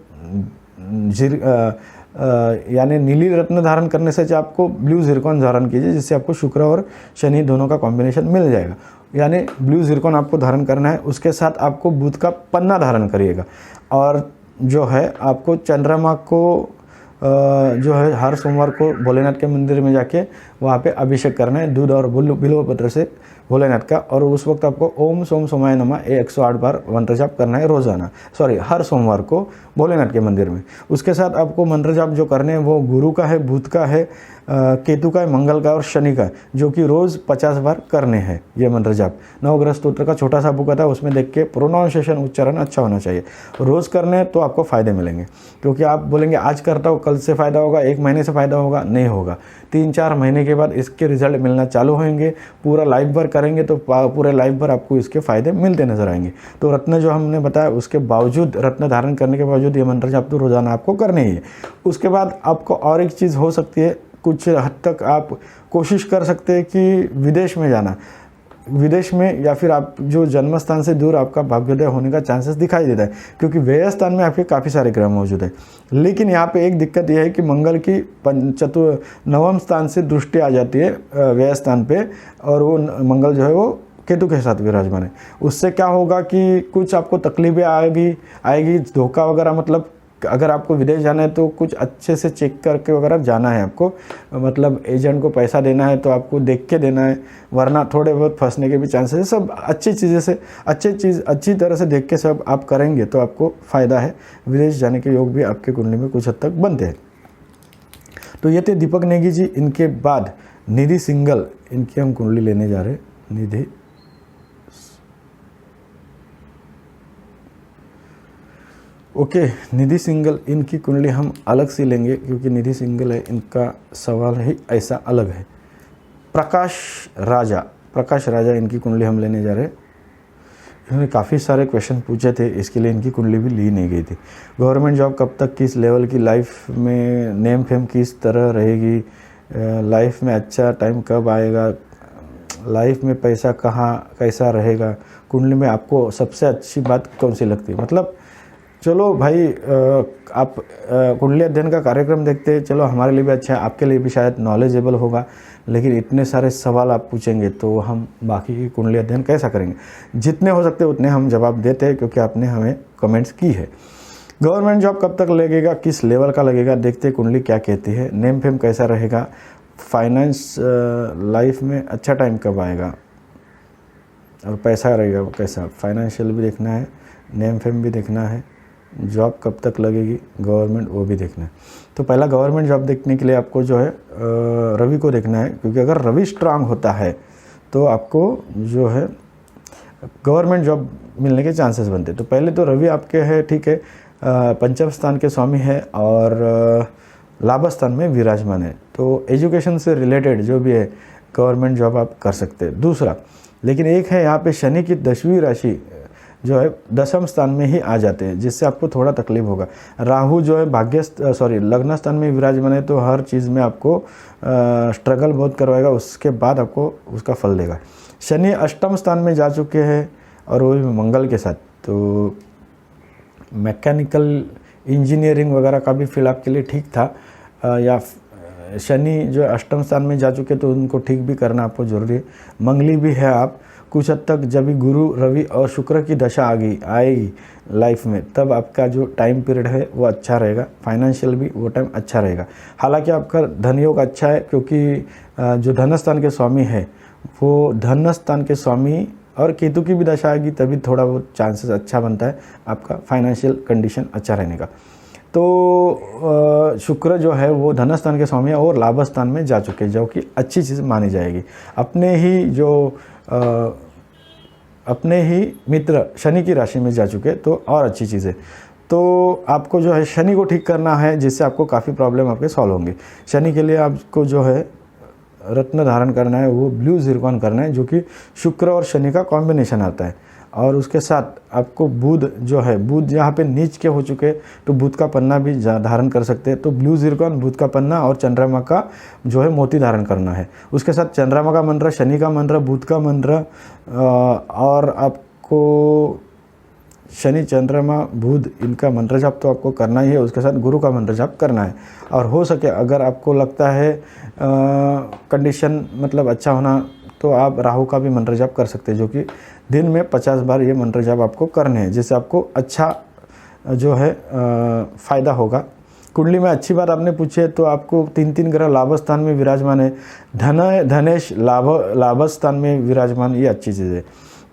यानी नीली रत्न धारण करने से आपको ब्लू जिरकॉन धारण कीजिए, जिससे आपको शुक्र और शनि दोनों का कॉम्बिनेशन मिल जाएगा। यानी ब्लू जिरकॉन आपको धारण करना है, उसके साथ आपको बुध का पन्ना धारण करिएगा, और जो है आपको चंद्रमा को जो है हर सोमवार को भोलेनाथ के मंदिर में जाके वहाँ पे अभिषेक करना है दूध और बिल्व पत्र से भोलेनाथ का, और उस वक्त आपको ओम सोम सोमाय नमः 108 बार मंत्र जाप करना है रोज़ाना, हर सोमवार को भोलेनाथ के मंदिर में। उसके साथ आपको मंत्र जाप जो करने हैं वो गुरु का है, बुध का है, केतु का है, मंगल का और शनि का, जो कि रोज़ 50 बार करने हैं ये मंत्र जाप। नवग्रह स्तोत्र का छोटा सा बुक आता है, उसमें देख के प्रोनाउंसिएशन उच्चारण अच्छा होना चाहिए। रोज़ करने तो आपको फ़ायदे मिलेंगे, क्योंकि आप बोलेंगे आज करता हूँ कल से फ़ायदा होगा, 1 महीने से फ़ायदा होगा, नहीं होगा। 3-4 महीने के बाद इसके रिजल्ट मिलना चालू होंगे। पूरा लाइफ भर करेंगे तो पूरे लाइफ भर आपको इसके फ़ायदे मिलते नजर आएंगे। तो रत्न जो हमने बताया, उसके बावजूद, रत्न धारण करने के बावजूद ये मंत्र जाप तो रोज़ाना आपको करने ही है। उसके बाद आपको और एक चीज़ हो सकती है, कुछ हद तक आप कोशिश कर सकते हैं कि विदेश में जाना, विदेश में, या फिर आप जो जन्म स्थान से दूर आपका भाग्योदय होने का चांसेस दिखाई देता है, क्योंकि व्यय स्थान में आपके काफ़ी सारे ग्रह मौजूद है। लेकिन यहाँ पे एक दिक्कत यह है कि मंगल की नवम स्थान से दृष्टि आ जाती है व्यय स्थान पे, और वो मंगल जो है वो केतु के साथ विराजमान है। उससे क्या होगा कि कुछ आपको तकलीफें आएगी, धोखा वगैरह, मतलब अगर आपको विदेश जाना है तो कुछ अच्छे से चेक करके वगैरह जाना है आपको, मतलब एजेंट को पैसा देना है तो आपको देख के देना है, वरना थोड़े बहुत फंसने के भी चांसेस है। सब अच्छी चीज़ें से अच्छी तरह से देख के सब आप करेंगे तो आपको फ़ायदा है। विदेश जाने के योग भी आपके कुंडली में कुछ हद तक बनते हैं। तो ये थे दीपक नेगी जी। इनके बाद निधि सिंगल, इनकी हम कुंडली लेने जा रहे हैं। निधि ओके, निधि सिंगल, इनकी कुंडली हम अलग से लेंगे क्योंकि निधि सिंगल है, इनका सवाल ही ऐसा अलग है। प्रकाश राजा इनकी कुंडली हम लेने जा रहे हैं। इन्होंने काफ़ी सारे क्वेश्चन पूछे थे, इसके लिए इनकी कुंडली भी ली नहीं गई थी। गवर्नमेंट जॉब कब तक, किस लेवल की, लाइफ में नेम फेम किस तरह रहेगी, लाइफ में अच्छा टाइम कब आएगा, लाइफ में पैसा कहाँ कैसा रहेगा, कुंडली में आपको सबसे अच्छी बात कौन सी लगती है। मतलब चलो भाई, आप कुंडली अध्ययन का कार्यक्रम देखते हैं, चलो हमारे लिए भी अच्छा है, आपके लिए भी शायद नॉलेजेबल होगा, लेकिन इतने सारे सवाल आप पूछेंगे तो हम बाकी की कुंडली अध्ययन कैसा करेंगे। जितने हो सकते उतने हम जवाब देते हैं क्योंकि आपने हमें कमेंट्स की है। गवर्नमेंट जॉब कब तक लगेगा, किस लेवल का लगेगा, देखते कुंडली क्या कहती है। नेम फेम कैसा रहेगा, फाइनेंस लाइफ में अच्छा टाइम कब आएगा, और पैसा रहेगा कैसा, फाइनेंशियल भी देखना है, नेम फेम भी देखना है, जॉब कब तक लगेगी, गवर्नमेंट वो भी देखना है। तो पहला गवर्नमेंट जॉब देखने के लिए आपको जो है रवि को देखना है, क्योंकि अगर रवि स्ट्रांग होता है तो आपको जो है गवर्नमेंट जॉब मिलने के चांसेस बनते हैं। तो पहले तो रवि आपके है, ठीक है, पंचम स्थान के स्वामी है और लाभ स्थान में विराजमान है, तो एजुकेशन से रिलेटेड जो भी है गवर्नमेंट जॉब आप कर सकते हैं। दूसरा, लेकिन एक है यहाँ पे शनि की 10वीं राशि जो है 10वें स्थान में ही आ जाते हैं, जिससे आपको थोड़ा तकलीफ होगा। राहु जो है लग्न स्थान में विराजमान है, तो हर चीज़ में आपको स्ट्रगल बहुत करवाएगा, उसके बाद आपको उसका फल देगा। शनि अष्टम स्थान में जा चुके हैं और वो भी मंगल के साथ, तो मैकेनिकल इंजीनियरिंग वगैरह का भी फील्ड आपके लिए ठीक था, या शनि जो अष्टम स्थान में जा चुके तो उनको ठीक भी करना आपको ज़रूरी है। मंगली भी है आप कुछ हद तक, जब भी गुरु रवि और शुक्र की दशा आएगी लाइफ में, तब आपका जो टाइम पीरियड है वो अच्छा रहेगा, फाइनेंशियल भी वो टाइम अच्छा रहेगा। हालांकि आपका धन योग अच्छा है क्योंकि जो धन स्थान के स्वामी है वो धन स्थान के स्वामी, और केतु की भी दशा आएगी तभी थोड़ा बहुत चांसेस अच्छा बनता है आपका फाइनेंशियल कंडीशन अच्छा रहने का। तो शुक्र जो है वो धन स्थान के स्वामी और लाभ स्थान में जा चुके हैं, जो कि अच्छी चीज़ मानी जाएगी। अपने ही मित्र शनि की राशि में जा चुके तो और अच्छी चीज़ है। तो आपको जो है शनि को ठीक करना है, जिससे आपको काफ़ी प्रॉब्लम आपके सॉल्व होंगे। शनि के लिए आपको जो है रत्न धारण करना है, वो ब्लू ज़िरकॉन करना है, जो कि शुक्र और शनि का कॉम्बिनेशन आता है। और उसके साथ आपको बुध जो है, बुध यहाँ पे नीच के हो चुके तो बुध का पन्ना भी धारण कर सकते हैं। तो ब्लू ज़िरकॉन, बुध का पन्ना और चंद्रमा का जो है मोती धारण करना है। उसके साथ चंद्रमा का मंत्र, शनि का मंत्र, बुध का मंत्र, और आपको शनि, चंद्रमा, बुध इनका मंत्र जाप तो आपको करना ही है। उसके साथ गुरु का मंत्र जाप करना है। और हो सके अगर आपको लगता है कंडीशन मतलब अच्छा होना, तो आप राहु का भी मंत्र जाप कर सकते हैं, जो कि दिन में 50 बार ये मंत्र जाप आपको करने हैं, जिससे आपको अच्छा जो है फ़ायदा होगा। कुंडली में अच्छी बात आपने पूछी है, तो आपको 3 ग्रह लाभ स्थान में विराजमान है, धनेश लाभ स्थान में विराजमान, ये अच्छी चीज़ है।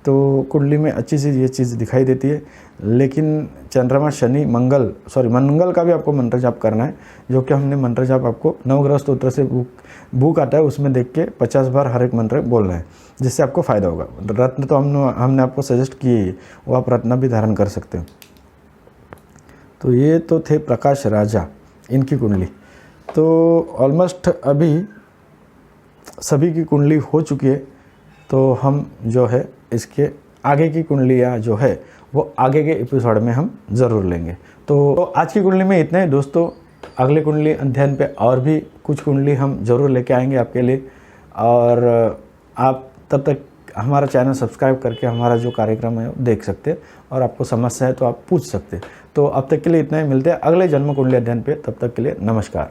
तो कुंडली में अच्छी चीज़ ये चीज़ दिखाई देती है। लेकिन चंद्रमा, शनि, मंगल का भी आपको मंत्र जाप करना है, जो कि हमने मंत्र जाप आपको नवग्रह स्तोत्र से बुक आता है, उसमें देख के 50 बार हर एक मंत्र बोलना है, जिससे आपको फ़ायदा होगा। रत्न तो हमने आपको सजेस्ट किए ही, वो आप रत्न भी धारण कर सकते हो। तो ये तो थे प्रकाश राजा, इनकी कुंडली। तो ऑलमोस्ट अभी सभी की कुंडली हो चुकी है, तो हम जो है इसके आगे की कुंडलियाँ जो है वो आगे के एपिसोड में हम ज़रूर लेंगे। तो आज की कुंडली में इतना ही दोस्तों। अगले कुंडली अध्ययन पे और भी कुछ कुंडली हम ज़रूर लेके आएंगे आपके लिए, और आप तब तक हमारा चैनल सब्सक्राइब करके हमारा जो कार्यक्रम है वो देख सकते हैं, और आपको समस्या है तो आप पूछ सकते हैं। तो अब तक के लिए इतना ही, मिलते हैं अगले जन्म कुंडली अध्ययन पे। तब तक के लिए नमस्कार।